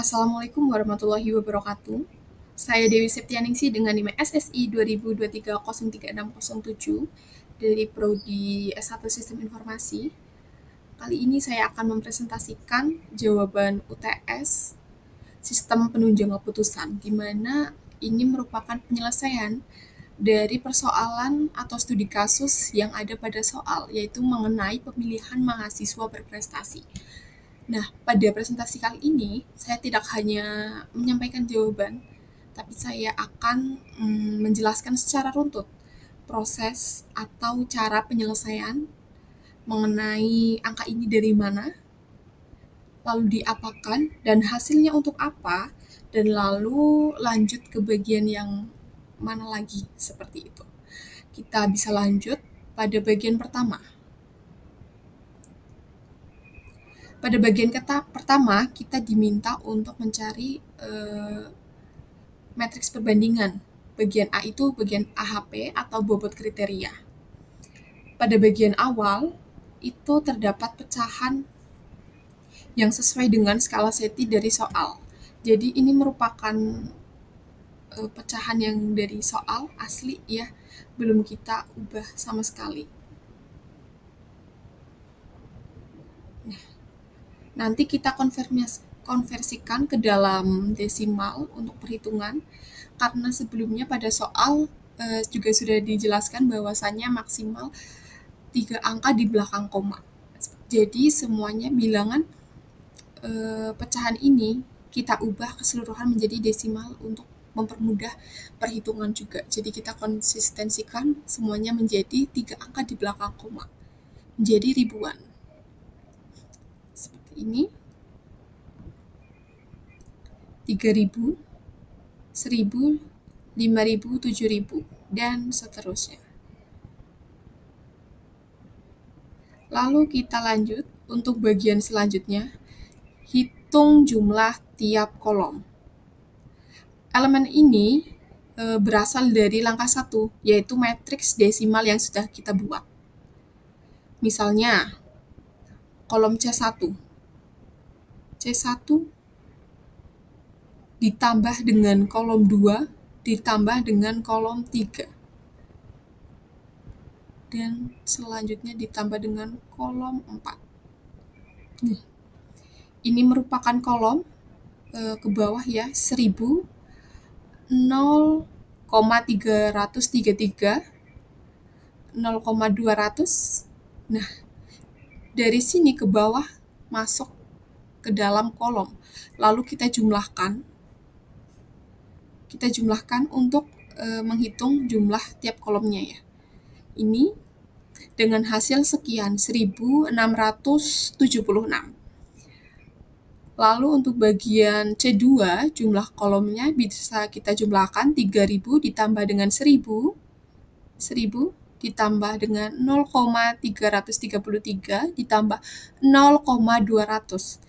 Assalamualaikum warahmatullahi wabarakatuh. Saya Dewi Septianingsih dengan NIM SSI 2023-03-607 dari Prodi S1 Sistem Informasi. Kali ini saya akan mempresentasikan jawaban UTS Sistem Penunjang Keputusan, di mana ini merupakan penyelesaian dari persoalan atau studi kasus yang ada pada soal, yaitu mengenai pemilihan mahasiswa berprestasi. Nah, pada presentasi kali ini, saya tidak hanya menyampaikan jawaban, tapi saya akan menjelaskan secara runtut proses atau cara penyelesaian mengenai angka ini dari mana, lalu diapakan, dan hasilnya untuk apa, dan lalu lanjut ke bagian yang mana lagi, seperti itu. Kita bisa lanjut pada bagian pertama. Pada bagian pertama, kita diminta untuk mencari matriks perbandingan. Bagian A itu bagian AHP atau bobot kriteria. Pada bagian awal, itu terdapat pecahan yang sesuai dengan skala SETI dari soal. Jadi ini merupakan pecahan yang dari soal asli ya, belum kita ubah sama sekali. Nanti kita konversikan ke dalam desimal untuk perhitungan, karena sebelumnya pada soal juga sudah dijelaskan bahwasannya maksimal 3 angka di belakang koma. Jadi semuanya bilangan pecahan ini kita ubah keseluruhan menjadi desimal untuk mempermudah perhitungan juga. Jadi kita konsistensikan semuanya menjadi 3 angka di belakang koma, menjadi ribuan. Seperti ini. 3.000, 1.000, 5.000, 7.000, dan seterusnya. Lalu kita lanjut untuk bagian selanjutnya, hitung jumlah tiap kolom. Elemen ini berasal dari langkah 1, yaitu matriks desimal yang sudah kita buat. Misalnya, kolom C1. C1 ditambah dengan kolom 2, ditambah dengan kolom 3. Dan selanjutnya ditambah dengan kolom 4. Nih, ini merupakan kolom ke bawah ya, 1000, 0,333, 0,200. Nah, dari sini ke bawah masuk ke dalam kolom. Lalu kita jumlahkan untuk menghitung jumlah tiap kolomnya ya. Ini dengan hasil sekian, 1.676. Lalu untuk bagian C2, jumlah kolomnya bisa kita jumlahkan 3.000 ditambah dengan 1.000, 1.000 ditambah dengan 0,333 ditambah 0,200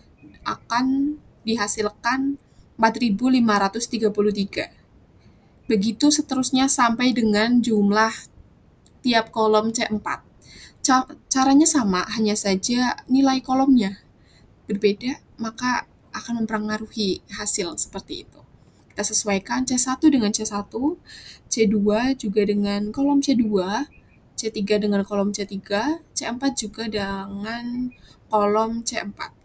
akan dihasilkan 4.533. Begitu seterusnya sampai dengan jumlah tiap kolom C4. Caranya sama, hanya saja nilai kolomnya berbeda, maka akan mempengaruhi hasil seperti itu. Kita sesuaikan C1 dengan C1, C2 juga dengan kolom C2, C3 dengan kolom C3, C4 juga dengan kolom C4.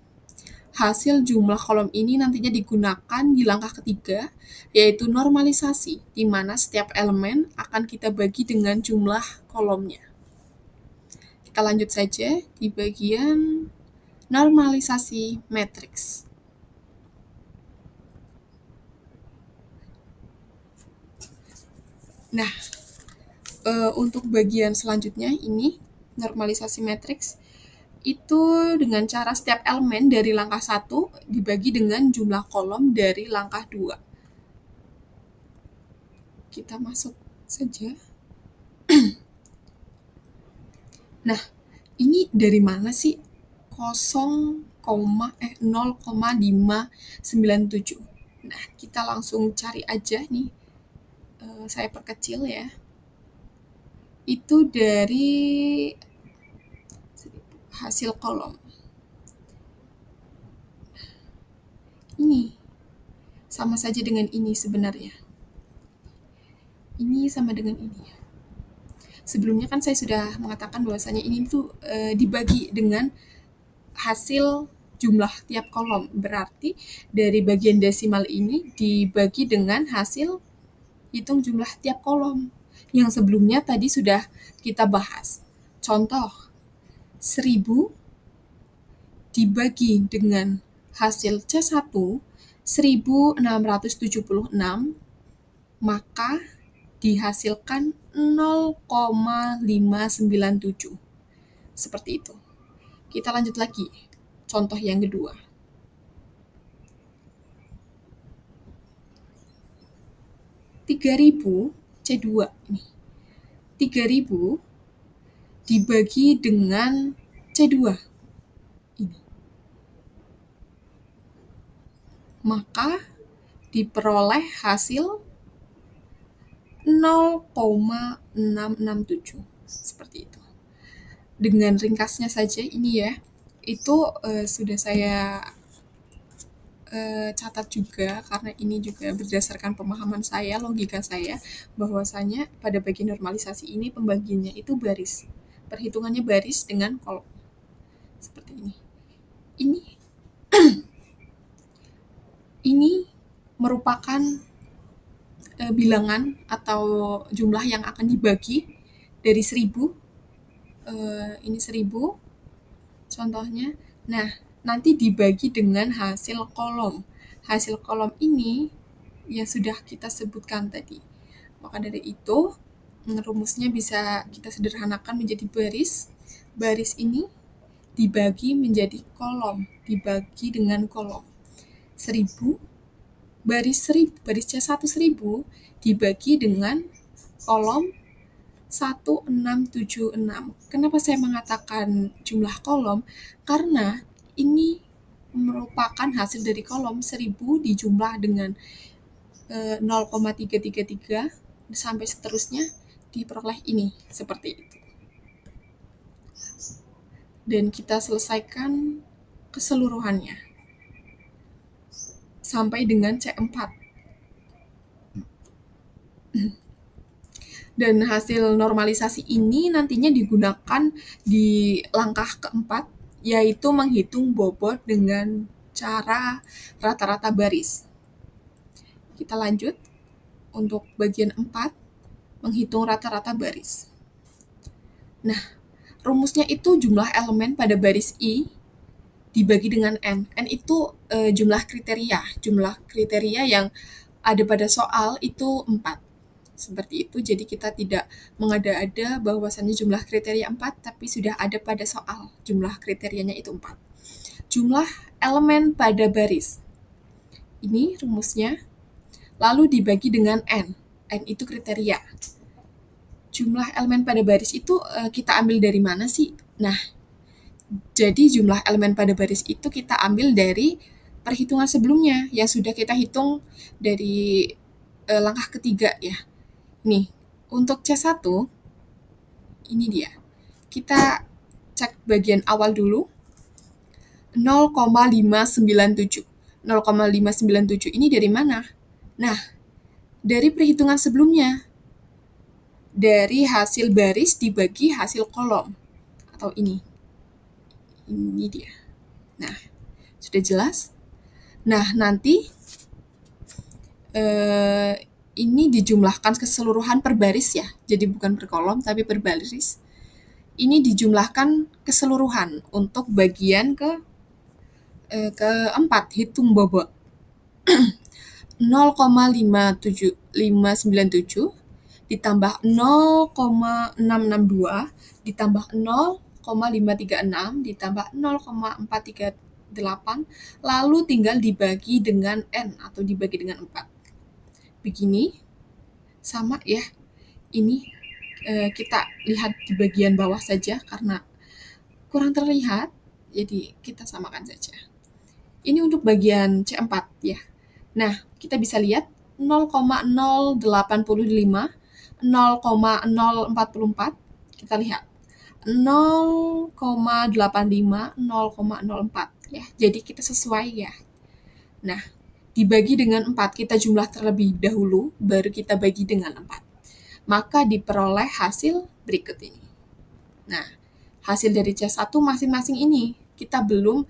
Hasil jumlah kolom ini nantinya digunakan di langkah ketiga, yaitu normalisasi, di mana setiap elemen akan kita bagi dengan jumlah kolomnya. Kita lanjut saja di bagian normalisasi matriks. Nah, untuk bagian selanjutnya ini, normalisasi matriks, itu dengan cara setiap elemen dari langkah 1 dibagi dengan jumlah kolom dari langkah 2. Kita masuk saja. Nah, ini dari mana sih 0,597? Nah, kita langsung cari aja nih. Saya perkecil ya. Itu dari hasil kolom. Ini Sama saja dengan ini sebenarnya. Ini sama dengan ini. Sebelumnya kan saya sudah mengatakan bahwasanya ini tuh dibagi dengan hasil jumlah tiap kolom. Berarti dari bagian desimal ini dibagi dengan hasil hitung jumlah tiap kolom. Yang sebelumnya tadi sudah kita bahas. Contoh, 1000 dibagi dengan hasil C1 1676, maka dihasilkan 0,597. Seperti itu. Kita lanjut lagi. Contoh yang kedua. 3000 C2 ini. 3000 dibagi dengan C2 ini. Maka diperoleh hasil 0,667. Seperti itu. Dengan ringkasnya saja ini ya, itu sudah saya catat juga karena ini juga berdasarkan pemahaman saya, logika saya, bahwasanya pada bagian normalisasi ini pembagiannya itu baris. Perhitungannya baris dengan kolom. Seperti ini. Ini merupakan bilangan atau jumlah yang akan dibagi dari 1000. Ini 1000 contohnya. Nah, nanti dibagi dengan hasil kolom. Hasil kolom ini yang sudah kita sebutkan tadi. Maka dari itu, rumusnya bisa kita sederhanakan menjadi baris. Baris ini dibagi menjadi kolom, dibagi dengan kolom. 1000, baris C1 1000 dibagi dengan kolom 1676. Kenapa saya mengatakan jumlah kolom? Karena ini merupakan hasil dari kolom 1000 dijumlah dengan 0,333 sampai seterusnya diperoleh ini, seperti itu. Dan kita selesaikan keseluruhannya sampai dengan C4. Dan hasil normalisasi ini nantinya digunakan di langkah keempat, yaitu menghitung bobot dengan cara rata-rata baris. Kita lanjut untuk bagian 4, menghitung rata-rata baris. Nah, rumusnya itu jumlah elemen pada baris I dibagi dengan N. N itu jumlah kriteria yang ada pada soal itu 4. Seperti itu, jadi kita tidak mengada-ada bahwasannya jumlah kriteria 4, tapi sudah ada pada soal jumlah kriterianya itu 4. Jumlah elemen pada baris. Ini rumusnya. Lalu dibagi dengan N. N itu kriteria. Jumlah elemen pada baris itu kita ambil dari mana sih? Nah, jadi jumlah elemen pada baris itu kita ambil dari perhitungan sebelumnya yang sudah kita hitung dari langkah ketiga ya. Nih, untuk C1, ini dia. Kita cek bagian awal dulu. 0,597. 0,597 ini dari mana? Nah, dari perhitungan sebelumnya. Dari hasil baris dibagi hasil kolom. Atau ini. Ini dia. Nah, sudah jelas? Nah, nanti ini dijumlahkan keseluruhan per baris ya. Jadi bukan per kolom, tapi per baris. Ini dijumlahkan keseluruhan untuk bagian keempat, hitung bobot. 0,597 ditambah 0,662 ditambah 0,536 ditambah 0,438 lalu tinggal dibagi dengan N atau dibagi dengan 4. Begini, sama ya. Ini kita lihat di bagian bawah saja karena kurang terlihat, jadi kita samakan saja. Ini untuk bagian C4 ya. Nah, kita bisa lihat 0,085, 0,044, kita lihat 0,85, 0,04 ya. Jadi kita sesuai ya. Nah, dibagi dengan 4. Kita jumlah terlebih dahulu, baru kita bagi dengan 4. Maka diperoleh hasil berikut ini. Nah, hasil dari C1 masing-masing ini, kita belum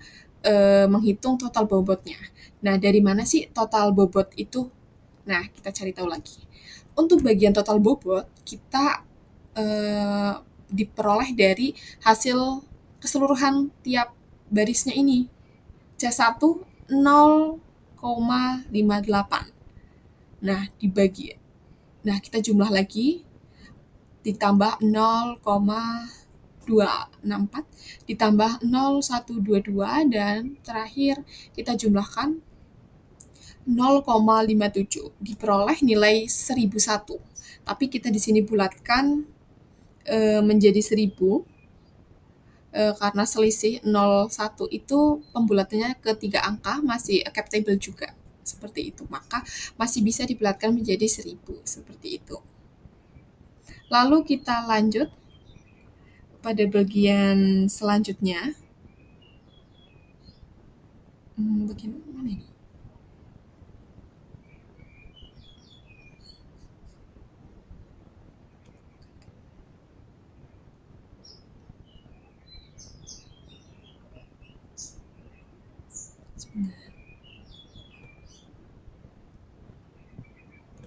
menghitung total bobotnya. Nah, dari mana sih total bobot itu? Nah, kita cari tahu lagi. Untuk bagian total bobot, kita diperoleh dari hasil keseluruhan tiap barisnya ini. C1 0,58. Nah, dibagi. Nah, kita jumlah lagi ditambah 0,264 ditambah 0,122 dan terakhir kita jumlahkan 0,57 diperoleh nilai 1001. Tapi kita di sini bulatkan menjadi 1000 karena selisih 01 itu pembulatannya ke 3 angka masih acceptable juga. Seperti itu. Maka masih bisa dibulatkan menjadi 1000 seperti itu. Lalu kita lanjut pada bagian selanjutnya. Bagian mana ini?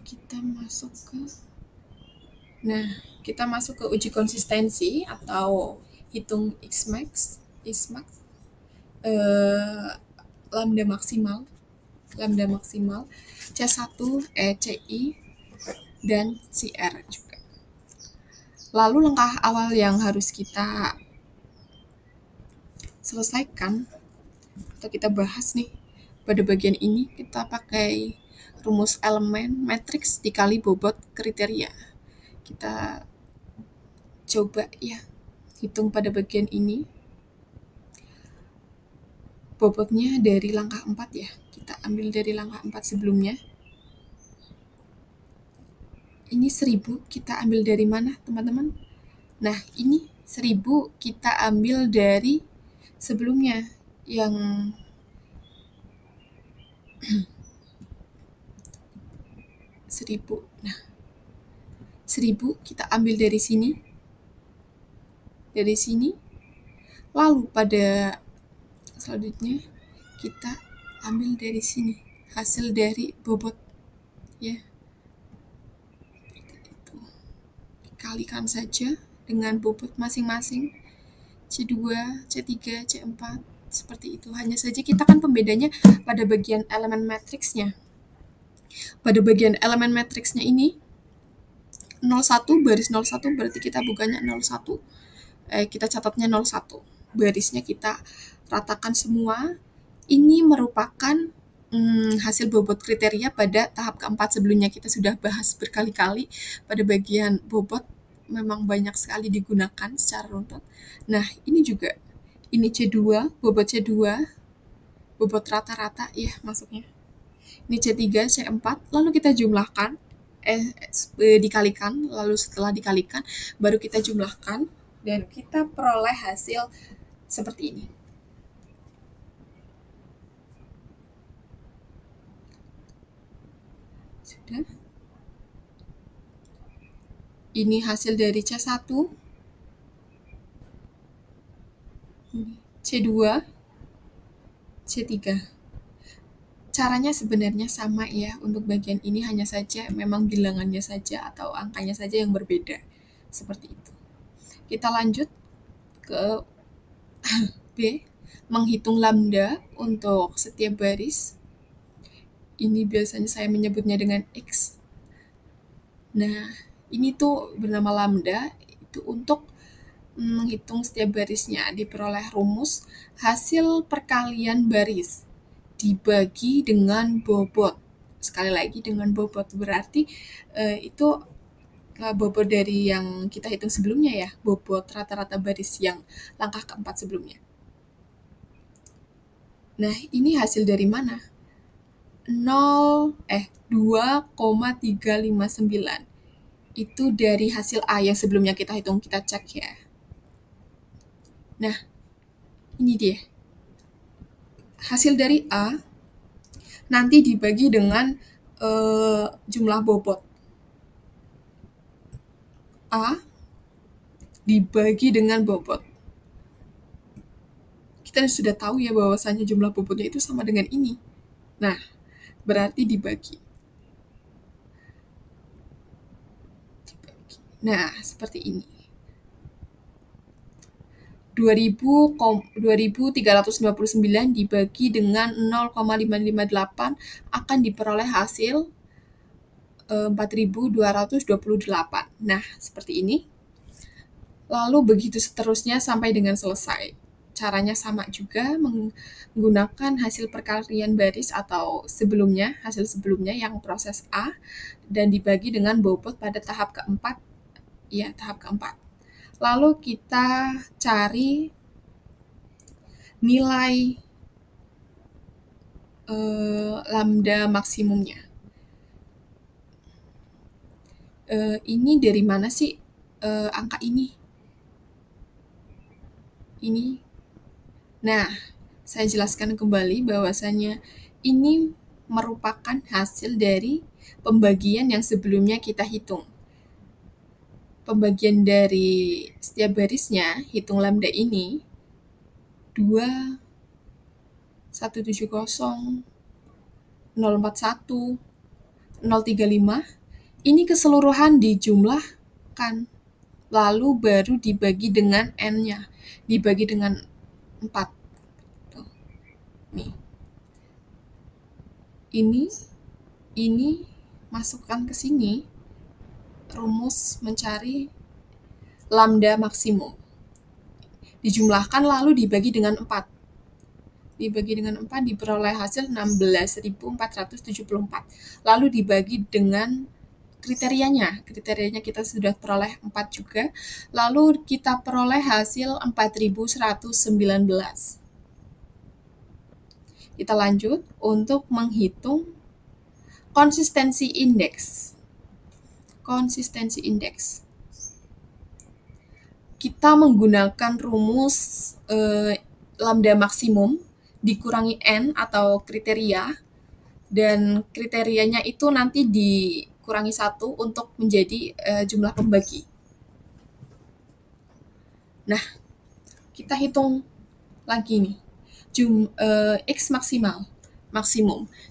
Kita masuk ke kita masuk ke uji konsistensi atau hitung Xmax, lambda maksimal, C1, CI, dan CR juga. Lalu langkah awal yang harus kita selesaikan atau kita bahas nih pada bagian ini, kita pakai rumus elemen matriks dikali bobot kriteria. Kita coba ya hitung pada bagian ini. Bobotnya dari langkah 4 ya. Kita ambil dari langkah 4 sebelumnya. Ini 1000 kita ambil dari mana, teman-teman? Nah, ini 1000 kita ambil dari sebelumnya yang 1000. Nah, 1000 kita ambil dari sini. Dari sini. Lalu pada selanjutnya kita ambil dari sini hasil dari bobot ya. Itu. Dikalikan saja dengan bobot masing-masing. C2, C3, C4 seperti itu. Hanya saja kita kan pembedanya pada bagian elemen matriksnya. Pada bagian elemen matriksnya ini 01 baris 01 berarti kita bukannya 01. Kita catatnya 01. Barisnya kita ratakan semua. Ini merupakan hasil bobot kriteria pada tahap keempat. Sebelumnya kita sudah bahas berkali-kali pada bagian bobot memang banyak sekali digunakan secara runtut. Nah, ini juga. Ini C2, bobot C2, bobot rata-rata ya masuknya. Ini C3, C4, lalu kita jumlahkan, dikalikan, lalu setelah dikalikan, baru kita jumlahkan, dan kita peroleh hasil seperti ini. Sudah. Ini hasil dari C1, C2, C3. Caranya sebenarnya sama ya untuk bagian ini, hanya saja memang bilangannya saja atau angkanya saja yang berbeda. Seperti itu. Kita lanjut ke B, menghitung lambda untuk setiap baris. Ini biasanya saya menyebutnya dengan X. Nah, ini tuh bernama lambda, itu untuk menghitung setiap barisnya. Diperoleh rumus hasil perkalian baris dibagi dengan bobot. Sekali lagi dengan bobot, berarti itu bobot dari yang kita hitung sebelumnya ya, bobot rata-rata baris yang langkah keempat sebelumnya. Nah, ini hasil dari mana? 2,359. Itu dari hasil A yang sebelumnya kita hitung, kita cek ya. Nah, ini dia. Hasil dari A nanti dibagi dengan jumlah bobot. A dibagi dengan bobot. Kita sudah tahu ya bahwasannya jumlah bobotnya itu sama dengan ini. Nah, berarti dibagi. Nah, seperti ini. 2359 dibagi dengan 0,558 akan diperoleh hasil 4228. Nah, seperti ini. Lalu begitu seterusnya sampai dengan selesai. Caranya sama juga, menggunakan hasil perkalian baris atau hasil sebelumnya yang proses A, dan dibagi dengan bobot pada tahap keempat. Ya, tahap keempat. Lalu kita cari nilai lambda maksimumnya. Ini dari mana sih angka ini? Ini. Nah, saya jelaskan kembali bahwasannya ini merupakan hasil dari pembagian yang sebelumnya kita hitung. Pembagian dari setiap barisnya, hitung lambda ini, 2, 170, 041, 035, ini keseluruhan dijumlahkan, lalu baru dibagi dengan N-nya, dibagi dengan 4. Tuh. Nih. Ini masukkan ke sini, rumus mencari lambda maksimum. Dijumlahkan lalu dibagi dengan 4. Dibagi dengan 4 diperoleh hasil 16.474. Lalu dibagi dengan kriterianya. Kriterianya kita sudah peroleh 4 juga. Lalu kita peroleh hasil 4119. Kita lanjut untuk menghitung konsistensi indeks. Konsistensi indeks. Kita menggunakan rumus lambda maksimum dikurangi N atau kriteria, dan kriterianya itu nanti dikurangi 1 untuk menjadi jumlah pembagi. Nah, kita hitung lagi nih. X maksimum.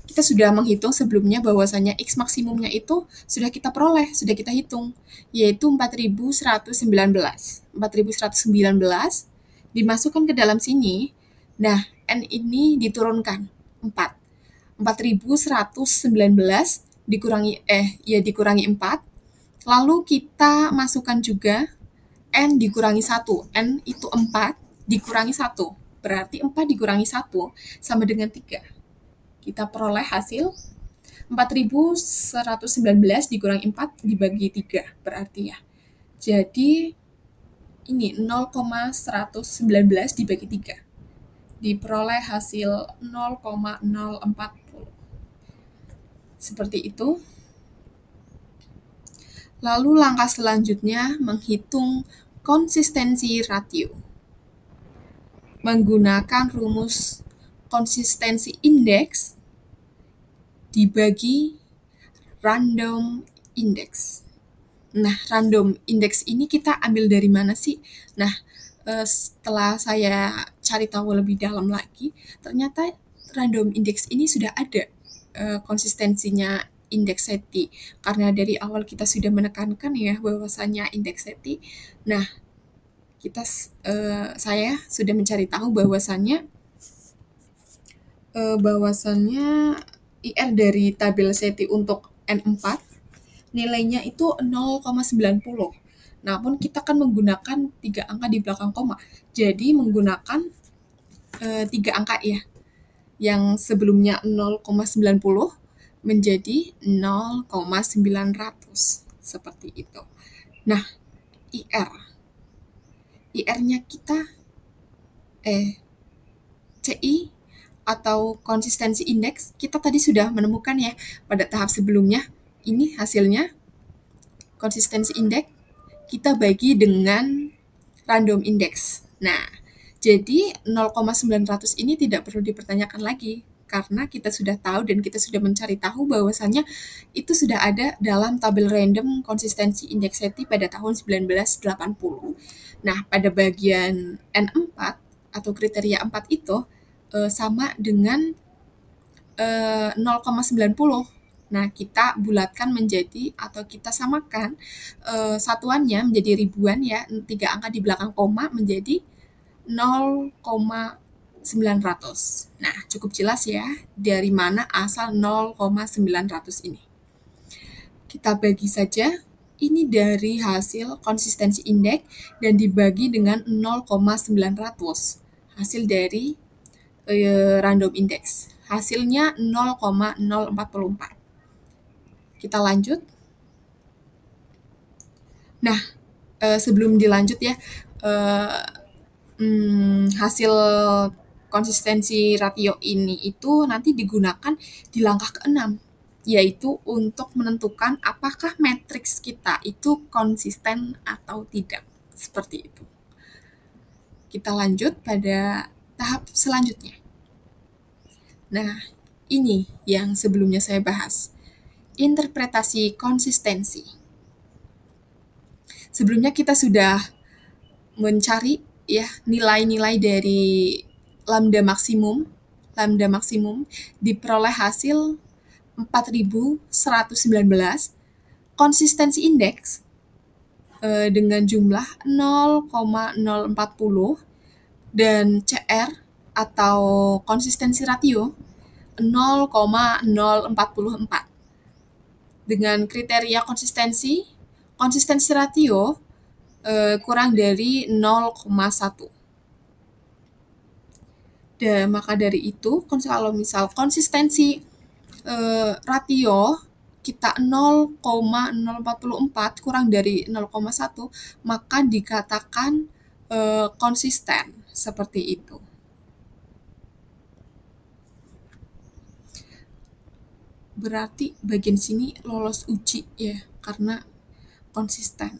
Kita sudah menghitung sebelumnya bahwasannya X maksimumnya itu sudah kita peroleh, sudah kita hitung, yaitu 4119. 4119 dimasukkan ke dalam sini. Nah, N ini diturunkan 4. 4119 dikurangi 4. Lalu kita masukkan juga N dikurangi 1. N itu 4 dikurangi 1. Berarti 4 dikurangi 1 sama dengan 3. Kita peroleh hasil 4119 dikurangi 4 dibagi 3 berarti ya. Jadi ini 0,119 dibagi 3. Diperoleh hasil 0,040. Seperti itu. Lalu langkah selanjutnya menghitung konsistensi rasio. Menggunakan rumus konsistensi indeks dibagi random index. Nah, random index ini kita ambil dari mana sih? Nah, setelah saya cari tahu lebih dalam lagi, ternyata random index ini sudah ada konsistensinya indeks SETI. Karena dari awal kita sudah menekankan ya bahwasannya indeks SETI. Nah, saya sudah mencari tahu bahwasannya IR dari tabel SETI untuk N4 nilainya itu 0,90. Namun kita kan menggunakan 3 angka di belakang koma. Jadi menggunakan 3 angka ya. Yang sebelumnya 0,90 menjadi 0,900. Seperti itu. Nah, IR-nya kita CI atau konsistensi indeks kita tadi sudah menemukan ya pada tahap sebelumnya. Ini hasilnya konsistensi indeks kita bagi dengan random index. Nah, jadi 0,900 ini tidak perlu dipertanyakan lagi karena kita sudah tahu dan kita sudah mencari tahu bahwasannya itu sudah ada dalam tabel random konsistensi indeks SETI pada tahun 1980. Nah, pada bagian N4 atau kriteria 4 itu sama dengan 0,90. Nah, kita bulatkan menjadi atau kita samakan satuannya menjadi ribuan ya, 3 angka di belakang koma menjadi 0,900. Nah, cukup jelas ya dari mana asal 0,900 ini. Kita bagi saja ini dari hasil konsistensi indeks dan dibagi dengan 0,900. Hasil dari random index. Hasilnya 0,044. Kita lanjut. Nah, sebelum dilanjut ya, hasil konsistensi ratio ini itu nanti digunakan di langkah ke-6, yaitu untuk menentukan apakah matriks kita itu konsisten atau tidak. Seperti itu. Kita lanjut pada tahap selanjutnya. Nah, ini yang sebelumnya saya bahas. Interpretasi konsistensi. Sebelumnya kita sudah mencari ya nilai-nilai dari lambda maksimum. Lambda maksimum diperoleh hasil 4119. Konsistensi indeks dengan jumlah 0,040 dan CR atau konsistensi ratio 0,044. Dengan kriteria konsistensi ratio kurang dari 0,1. Dan maka dari itu, kalau misal konsistensi ratio kita 0,044 kurang dari 0,1, maka dikatakan konsisten seperti itu. Berarti bagian sini lolos uji ya, karena konsisten.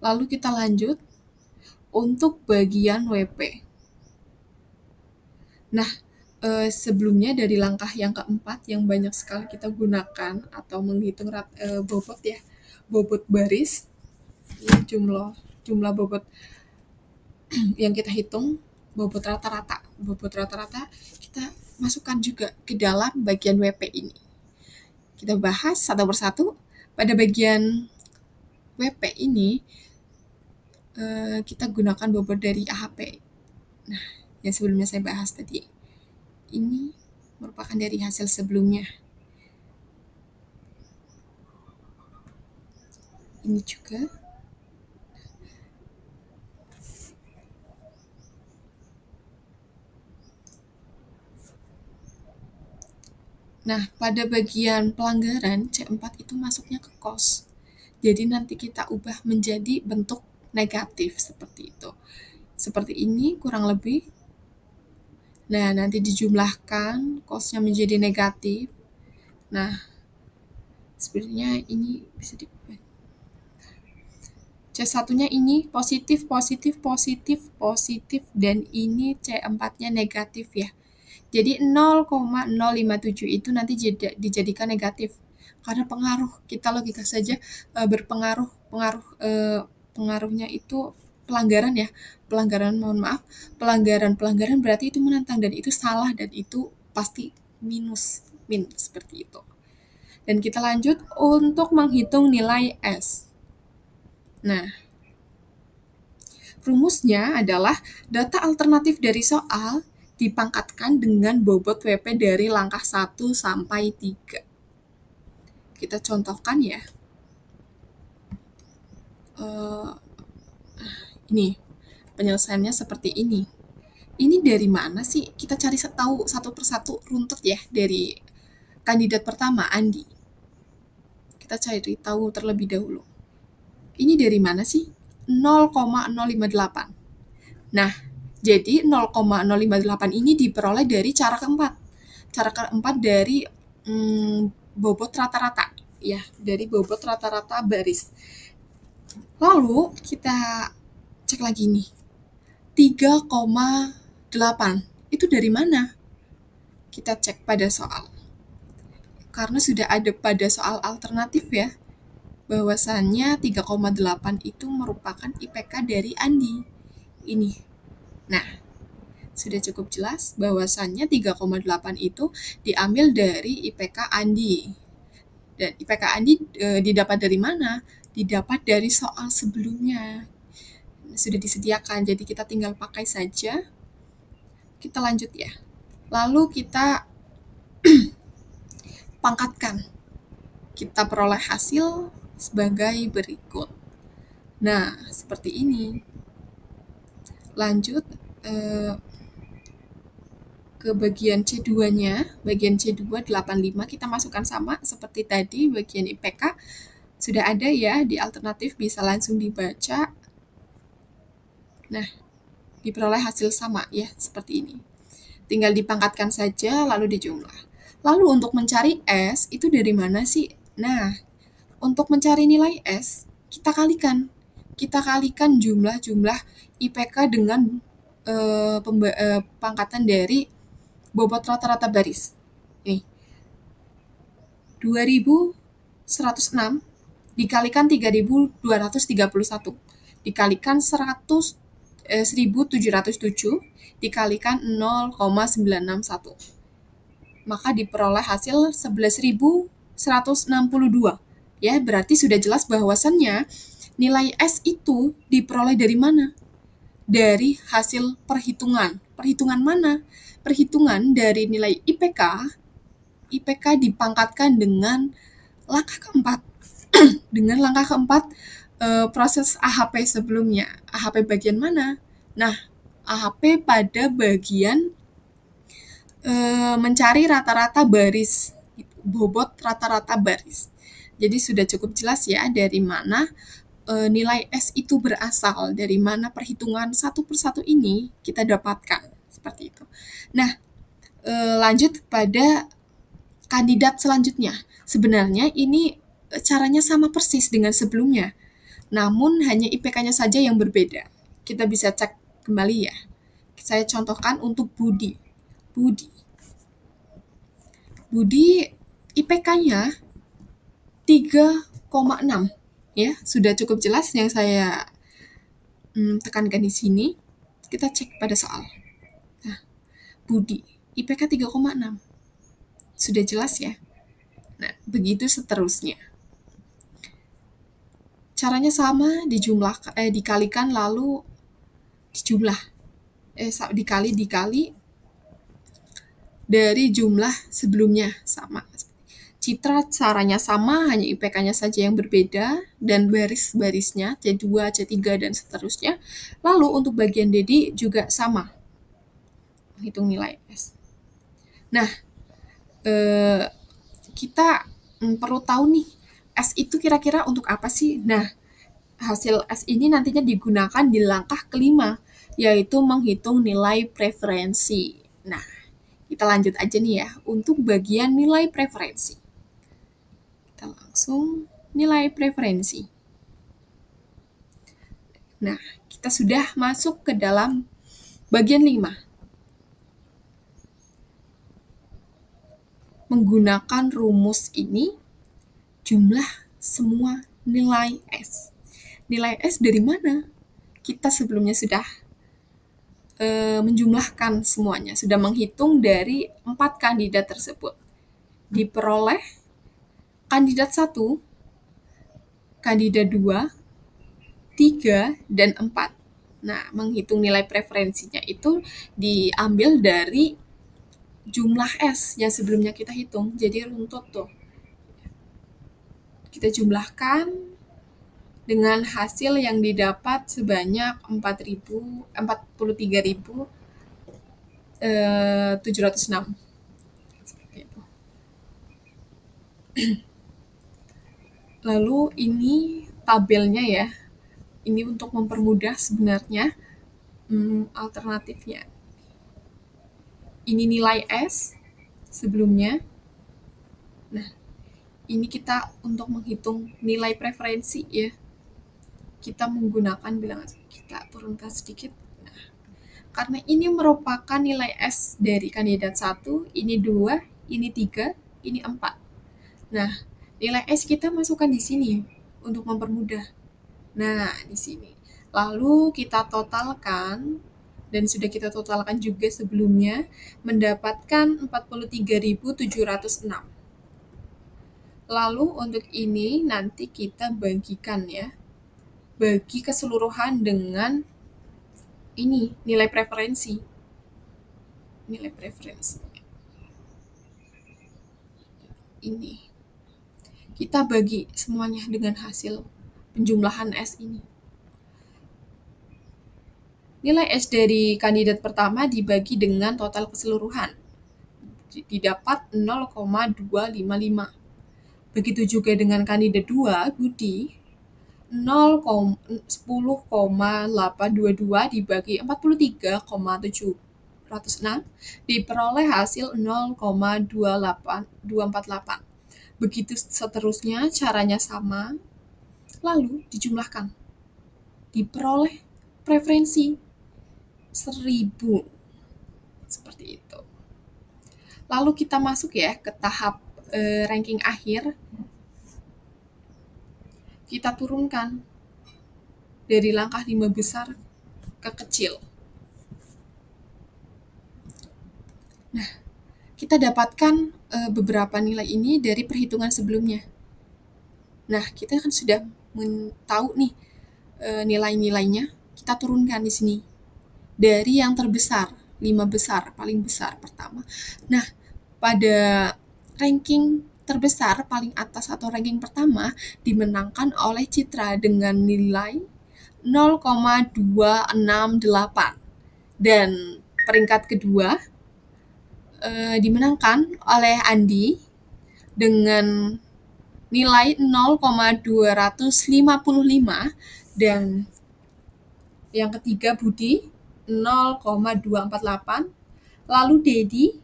Lalu kita lanjut untuk bagian WP. Nah, sebelumnya dari langkah yang keempat yang banyak sekali kita gunakan atau menghitung bobot ya, bobot baris, jumlah bobot yang kita hitung, bobot rata-rata. Bobot rata-rata kita masukkan juga ke dalam bagian WP ini. Kita bahas satu persatu. Pada bagian WP ini, kita gunakan bobot dari AHP. Nah, yang sebelumnya saya bahas tadi. Ini merupakan dari hasil sebelumnya. Ini juga. Nah, pada bagian pelanggaran, C4 itu masuknya ke kos. Jadi nanti kita ubah menjadi bentuk negatif seperti itu. Seperti ini kurang lebih. Nah, nanti dijumlahkan, kosnya menjadi negatif. Nah, sebenarnya ini bisa diubah. C1-nya ini positif, positif, positif, positif, dan ini C4-nya negatif ya. Jadi 0,057 itu nanti dijadikan negatif. Karena pengaruh, kita logika saja berpengaruh, pengaruhnya itu pelanggaran ya. Pelanggaran, mohon maaf, pelanggaran berarti itu menentang dan itu salah dan itu pasti min seperti itu. Dan kita lanjut untuk menghitung nilai S. Nah, rumusnya adalah data alternatif dari soal dipangkatkan dengan bobot WP dari langkah 1 sampai 3. Kita contohkan ya. Ini, penyelesaiannya seperti ini. Ini dari mana sih? Kita cari tahu satu persatu runtut ya dari kandidat pertama, Andi. Kita cari tahu terlebih dahulu. Ini dari mana sih? 0,058. Nah, jadi 0,058 ini diperoleh dari cara keempat. Cara keempat dari bobot rata-rata. Ya, dari bobot rata-rata baris. Lalu kita cek lagi nih. 3,8. Itu dari mana? Kita cek pada soal. Karena sudah ada pada soal alternatif ya, bahwasannya 3,8 itu merupakan IPK dari Andi. Ini. Nah, sudah cukup jelas bahwasannya 3,8 itu diambil dari IPK Andi. Dan IPK Andi didapat dari mana? Didapat dari soal sebelumnya. Sudah disediakan, jadi kita tinggal pakai saja. Kita lanjut ya. Lalu kita pangkatkan. Kita peroleh hasil sebagai berikut. Nah, seperti ini. Lanjut ke bagian C2-nya. Bagian C2 85 kita masukkan sama seperti tadi bagian IPK. Sudah ada ya di alternatif, bisa langsung dibaca. Nah, diperoleh hasil sama ya, seperti ini. Tinggal dipangkatkan saja lalu dijumlah. Lalu untuk mencari S itu dari mana sih? Nah, untuk mencari nilai S, kita kalikan. Kita kalikan jumlah-jumlah IPK dengan pangkatan dari bobot rata-rata baris. Nih, 2106 dikalikan 3231 dikalikan 1707 dikalikan 0,961. Maka diperoleh hasil 11.162. Ya, berarti sudah jelas bahwasannya nilai S itu diperoleh dari mana? Dari hasil perhitungan. Perhitungan mana? Perhitungan dari nilai IPK. IPK dipangkatkan dengan langkah keempat. Dengan langkah keempat proses AHP sebelumnya. AHP bagian mana? Nah, AHP pada bagian mencari rata-rata baris, bobot rata-rata baris. Jadi sudah cukup jelas ya dari mana nilai S itu berasal, dari mana perhitungan satu persatu ini kita dapatkan, seperti itu. Nah, lanjut pada kandidat selanjutnya. Sebenarnya ini caranya sama persis dengan sebelumnya, namun hanya IPK-nya saja yang berbeda. Kita bisa cek kembali ya. Saya contohkan untuk Budi. Budi IPK-nya 3,6. Ya, sudah cukup jelas yang saya tekankan di sini. Kita cek pada soal. Nah, Budi IPK 3,6. Sudah jelas ya. Nah, begitu seterusnya. Caranya sama, dikalikan lalu dijumlah. Dikali dari jumlah sebelumnya sama. Citra caranya sama, hanya IPK-nya saja yang berbeda, dan baris-barisnya C2, C3, dan seterusnya. Lalu untuk bagian Dedi juga sama, menghitung nilai S. Nah, kita perlu tahu nih, S itu kira-kira untuk apa sih? Nah, hasil S ini nantinya digunakan di langkah kelima, yaitu menghitung nilai preferensi. Nah, kita lanjut aja nih ya, untuk bagian nilai preferensi. Kita langsung nilai preferensi. Nah, kita sudah masuk ke dalam bagian 5. Menggunakan rumus ini, jumlah semua nilai S. Nilai S dari mana? Kita sebelumnya sudah menjumlahkan semuanya, sudah menghitung dari 4 kandidat tersebut. Diperoleh kandidat 1, kandidat 2, 3, dan 4. Nah, menghitung nilai preferensinya itu diambil dari jumlah S yang sebelumnya kita hitung. Jadi runtut tuh. Kita jumlahkan dengan hasil yang didapat sebanyak 43.706. Lalu ini tabelnya ya. Ini untuk mempermudah sebenarnya alternatifnya. Ini nilai S sebelumnya. Nah, ini kita untuk menghitung nilai preferensi ya. Kita menggunakan bilangan, kita turunkan sedikit. Nah, karena ini merupakan nilai S dari kandidat 1, ini 2, ini 3, ini 4. Nah, nilai S kita masukkan di sini untuk mempermudah. Nah, di sini. Lalu kita totalkan, dan sudah kita totalkan juga sebelumnya, mendapatkan 43.706. Lalu untuk ini nanti kita bagikan ya, bagi keseluruhan dengan ini, nilai preferensi. Nilai preferensi. Ini. Kita bagi semuanya dengan hasil penjumlahan S ini. Nilai S dari kandidat pertama dibagi dengan total keseluruhan. Didapat 0,255. Begitu juga dengan kandidat 2, Budi, 10,822 dibagi 43,706 diperoleh hasil 0,248. Begitu seterusnya, caranya sama, lalu dijumlahkan. Diperoleh preferensi 1000. Seperti itu. Lalu kita masuk ya ke tahap ranking akhir. Kita turunkan dari langkah 5 besar ke kecil. Nah, kita dapatkan beberapa nilai ini dari perhitungan sebelumnya. Nah, kita kan sudah tahu nih nilai-nilainya. Kita turunkan di sini dari yang terbesar, 5 besar, paling besar pertama. Nah, pada ranking terbesar paling atas atau ranking pertama dimenangkan oleh Citra dengan nilai 0,268, dan peringkat kedua dimenangkan oleh Andi dengan nilai 0,255, dan yang ketiga Budi 0,248, lalu Dedi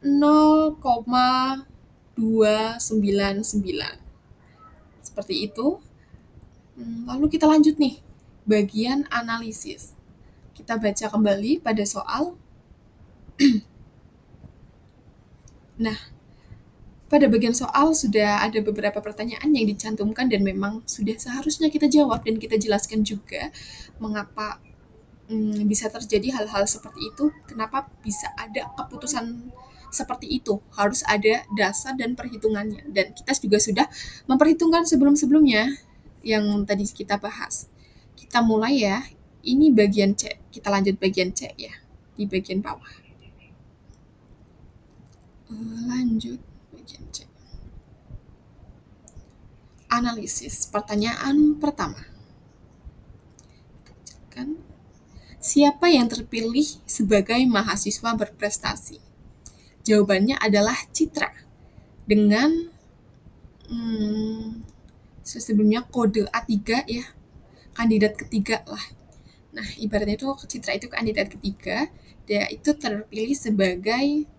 0,299. Seperti itu. Lalu kita lanjut nih, bagian analisis. Kita baca kembali pada soal. Nah, pada bagian soal sudah ada beberapa pertanyaan yang dicantumkan dan memang sudah seharusnya kita jawab dan kita jelaskan juga mengapa bisa terjadi hal-hal seperti itu, kenapa bisa ada keputusan seperti itu, harus ada dasar dan perhitungannya. Dan kita juga sudah memperhitungkan sebelum-sebelumnya yang tadi kita bahas. Kita mulai ya, ini bagian C, kita lanjut bagian C ya, di bagian bawah. Lanjut bagian C. Analisis, pertanyaan pertama. Siapa yang terpilih sebagai mahasiswa berprestasi? Jawabannya adalah Citra dengan sebelumnya kode A3 ya, kandidat ketiga lah. Nah, ibaratnya itu Citra itu kandidat ketiga, dia itu terpilih sebagai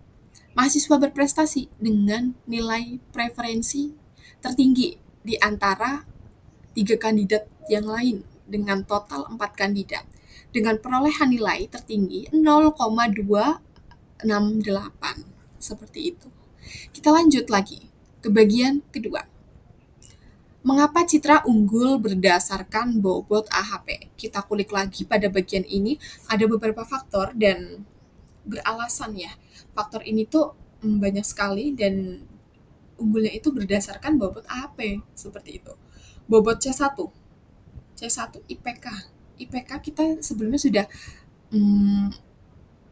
mahasiswa berprestasi dengan nilai preferensi tertinggi di antara 3 kandidat yang lain dengan total 4 kandidat, dengan perolehan nilai tertinggi 0,268. Seperti itu. Kita lanjut lagi ke bagian kedua. Mengapa Citra unggul berdasarkan bobot AHP? Kita kulik lagi pada bagian ini, ada beberapa faktor dan beralasan ya. Faktor ini tuh banyak sekali dan unggulnya itu berdasarkan bobot AHP, seperti itu. Bobot C1 IPK. IPK kita sebelumnya sudah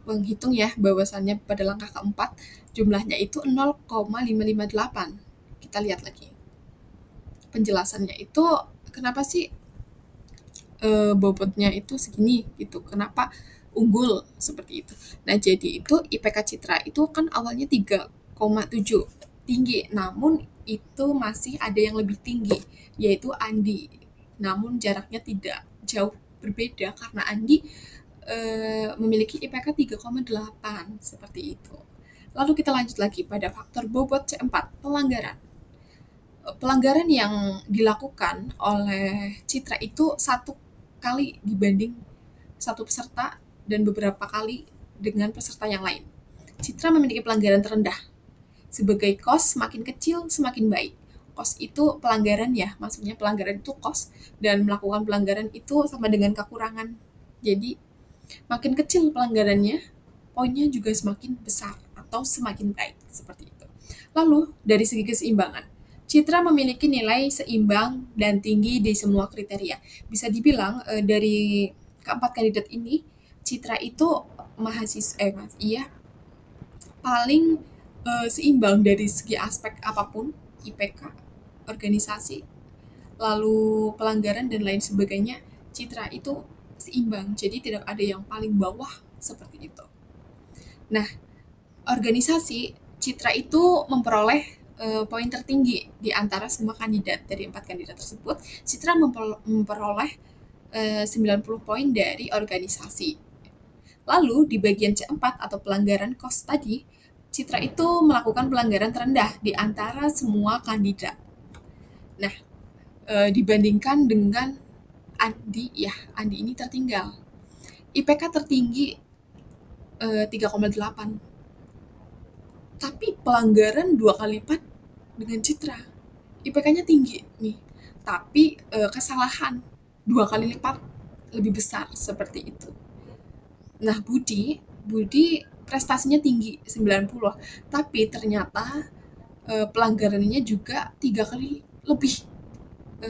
menghitung ya, bahwasannya pada langkah keempat jumlahnya itu 0,558. Kita lihat lagi penjelasannya itu, kenapa sih bobotnya itu segini gitu, kenapa unggul seperti itu. Nah, jadi itu IPK Citra itu kan awalnya 3,7 tinggi, namun itu masih ada yang lebih tinggi, yaitu Andi. Namun jaraknya tidak jauh berbeda karena Andi memiliki IPK 3,8 seperti itu. Lalu kita lanjut lagi pada faktor bobot C4, pelanggaran. Pelanggaran yang dilakukan oleh Citra itu 1 kali dibanding 1 peserta dan beberapa kali dengan peserta yang lain. Citra memiliki pelanggaran terendah. Sebagai kos semakin kecil semakin baik. Kos itu pelanggaran ya, maksudnya pelanggaran itu kos, dan melakukan pelanggaran itu sama dengan kekurangan. Jadi makin kecil pelanggarannya, poinnya juga semakin besar atau semakin baik seperti itu. Lalu dari segi keseimbangan, Citra memiliki nilai seimbang dan tinggi di semua kriteria. Bisa dibilang dari keempat kandidat ini, Citra itu iya paling seimbang dari segi aspek apapun, IPK, organisasi, lalu pelanggaran dan lain sebagainya. Citra itu seimbang, jadi tidak ada yang paling bawah seperti itu. Nah, organisasi Citra itu memperoleh poin tertinggi di antara semua kandidat. Dari 4 kandidat tersebut, Citra memperoleh 90 poin dari organisasi. Lalu di bagian C4 atau pelanggaran kos tadi, Citra itu melakukan pelanggaran terendah di antara semua kandidat. Nah, dibandingkan dengan Andi ini tertinggal. IPK tertinggi 3,8. Tapi pelanggaran 2 kali lipat dengan Citra. IPK-nya tinggi nih, tapi kesalahan 2 kali lipat lebih besar seperti itu. Nah, Budi prestasinya tinggi 90, tapi ternyata pelanggarannya juga 3 kali lebih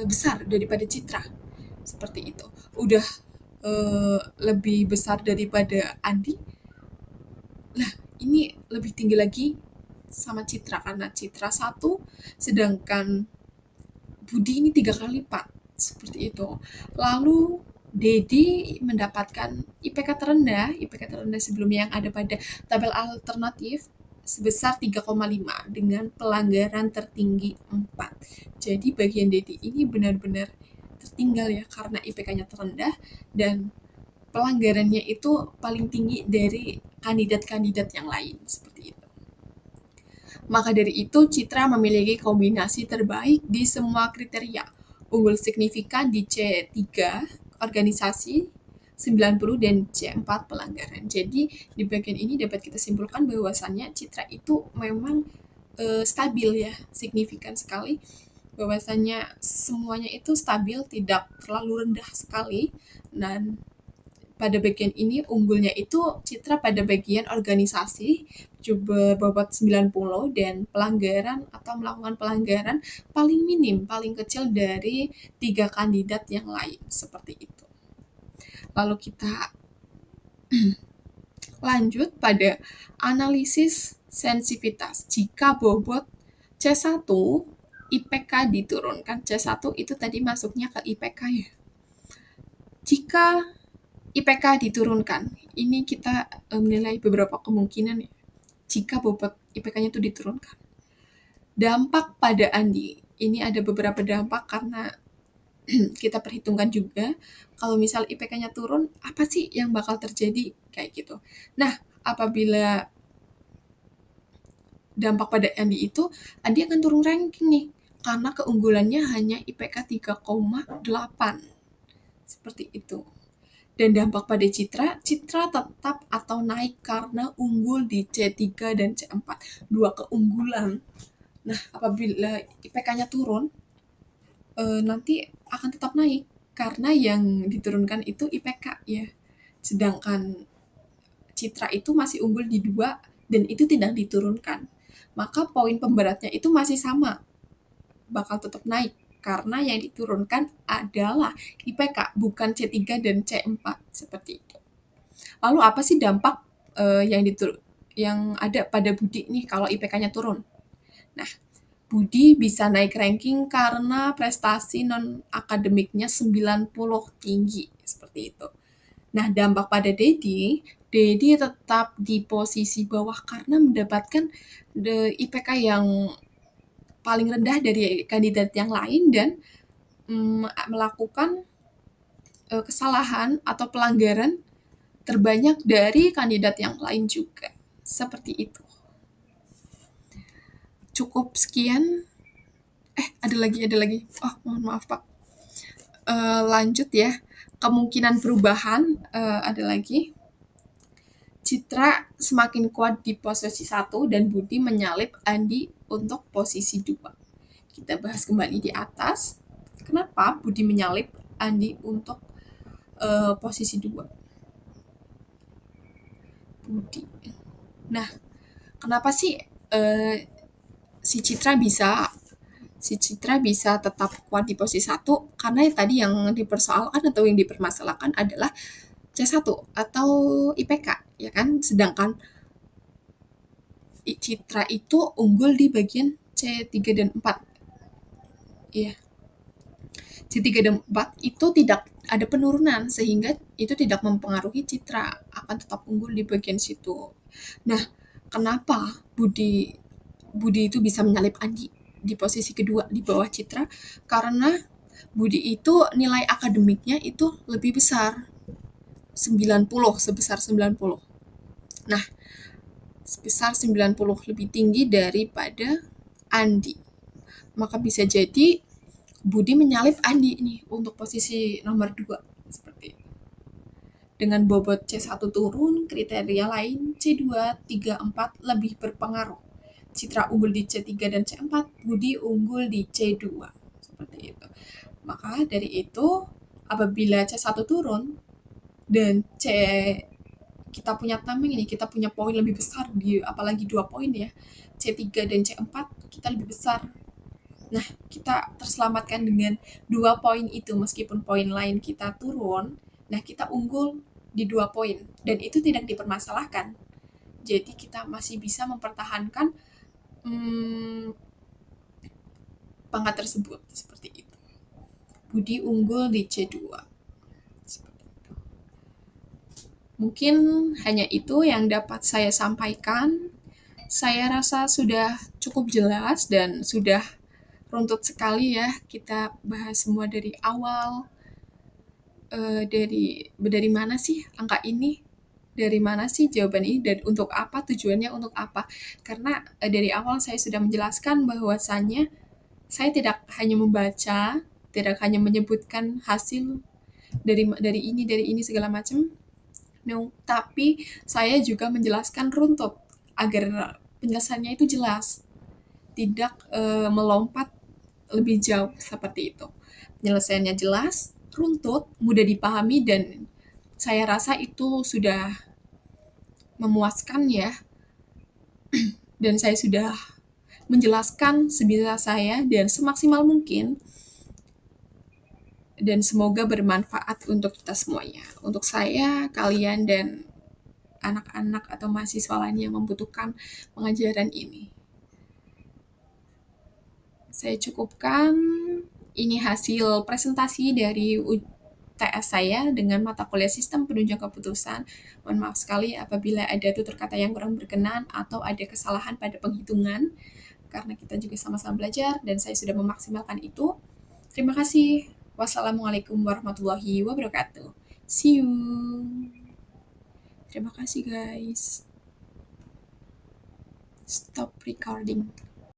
besar daripada Citra. Seperti itu. Udah lebih besar daripada Andi. Lah, ini lebih tinggi lagi sama Citra karena Citra 1, sedangkan Budi ini 3 kali lipat. Seperti itu. Lalu Dedi mendapatkan IPK terendah sebelumnya yang ada pada tabel alternatif sebesar 3,5 dengan pelanggaran tertinggi 4. Jadi bagian Dedi ini benar-benar tertinggal ya karena IPK-nya terendah dan pelanggarannya itu paling tinggi dari kandidat-kandidat yang lain seperti itu. Maka dari itu, Citra memiliki kombinasi terbaik di semua kriteria. Unggul signifikan di C3 organisasi 90 dan C4 pelanggaran. Jadi di bagian ini dapat kita simpulkan bahwasannya Citra itu memang stabil ya, signifikan sekali bahwasannya semuanya itu stabil, tidak terlalu rendah sekali. Dan pada bagian ini unggulnya itu Citra pada bagian organisasi berbobot 90 dan pelanggaran atau melakukan pelanggaran paling minim, paling kecil dari 3 kandidat yang lain seperti itu. Lalu kita lanjut pada analisis sensitivitas. Jika bobot C1 IPK diturunkan, C1 itu tadi masuknya ke IPK ya. Jika IPK diturunkan, ini kita menilai beberapa kemungkinan ya. Jika bobot IPK-nya itu diturunkan. Dampak pada Andi, ini ada beberapa dampak karena kita perhitungkan juga kalau misal IPK-nya turun, apa sih yang bakal terjadi kayak gitu. Nah, apabila dampak pada Andi itu, Andi akan turun ranking nih karena keunggulannya hanya IPK 3,8. Seperti itu. Dan dampak pada Citra tetap atau naik karena unggul di C3 dan C4. 2 keunggulan. Nah, apabila IPK-nya turun, nanti akan tetap naik karena yang diturunkan itu IPK ya. Sedangkan Citra itu masih unggul di 2 dan itu tidak diturunkan. Maka poin pemberatnya itu masih sama, bakal tetap naik karena yang diturunkan adalah IPK, bukan C3 dan C4 seperti itu. Lalu apa sih dampak yang ada pada Budi nih kalau IPK-nya turun? Nah, Budi bisa naik ranking karena prestasi non-akademiknya 90 tinggi, seperti itu. Nah, dampak pada Dedi tetap di posisi bawah karena mendapatkan IPK yang paling rendah dari kandidat yang lain dan melakukan kesalahan atau pelanggaran terbanyak dari kandidat yang lain juga. Seperti itu. Cukup sekian. Ada lagi. Oh, mohon maaf, Pak. Lanjut ya. Kemungkinan perubahan ada lagi. Citra semakin kuat di posisi 1 dan Budi menyalip Andi untuk posisi 2. Kita bahas kembali di atas. Kenapa Budi menyalip Andi untuk posisi 2? Budi. Nah, kenapa sih si Citra bisa tetap kuat di posisi 1? Karena tadi yang dipersoalkan atau yang dipermasalahkan adalah C1 atau IPK, ya kan? Sedangkan Citra itu unggul di bagian C3 dan 4. Iya. C3 dan 4 itu tidak ada penurunan sehingga itu tidak mempengaruhi Citra, akan tetap unggul di bagian situ. Nah, kenapa Budi itu bisa menyalip Andi di posisi kedua di bawah Citra? Karena Budi itu nilai akademiknya itu lebih besar, 90, sebesar 90. Nah, sebesar 90 lebih tinggi daripada Andi. Maka bisa jadi Budi menyalip Andi nih untuk posisi nomor 2 seperti itu. Dengan bobot C1 turun, kriteria lain C2, 3, 4 lebih berpengaruh. Citra unggul di C3 dan C4, Budi unggul di C2. Seperti itu. Maka dari itu, apabila C1 turun dan kita punya timing ini, kita punya poin lebih besar di apalagi 2 poin ya. C3 dan C4 kita lebih besar. Nah, kita terselamatkan dengan 2 poin itu meskipun poin lain kita turun. Nah, kita unggul di 2 poin dan itu tidak dipermasalahkan. Jadi kita masih bisa mempertahankan pangkat tersebut seperti itu. Budi unggul di C2. Seperti itu. Mungkin hanya itu yang dapat saya sampaikan. Saya rasa sudah cukup jelas dan sudah runtut sekali ya kita bahas semua dari awal. Dari mana sih angka ini? Dari mana sih jawaban ini? Dan untuk apa? Tujuannya untuk apa? Karena dari awal saya sudah menjelaskan bahwasannya saya tidak hanya membaca, tidak hanya menyebutkan hasil dari ini segala macam. No, tapi saya juga menjelaskan runtut agar penjelasannya itu jelas, tidak melompat lebih jauh seperti itu. Penyelesaiannya jelas, runtut, mudah dipahami, dan saya rasa itu sudah memuaskan ya. Dan saya sudah menjelaskan sebisa saya dan semaksimal mungkin. Dan semoga bermanfaat untuk kita semuanya. Untuk saya, kalian, dan anak-anak atau mahasiswa lain yang membutuhkan pengajaran ini. Saya cukupkan. Ini hasil presentasi dari UTS saya dengan mata kuliah Sistem Penunjang Keputusan. Mohon maaf sekali apabila ada tutur kata yang kurang berkenan atau ada kesalahan pada penghitungan, karena kita juga sama-sama belajar dan saya sudah memaksimalkan itu. Terima kasih. Wassalamualaikum warahmatullahi wabarakatuh. See you. Terima kasih guys. Stop recording.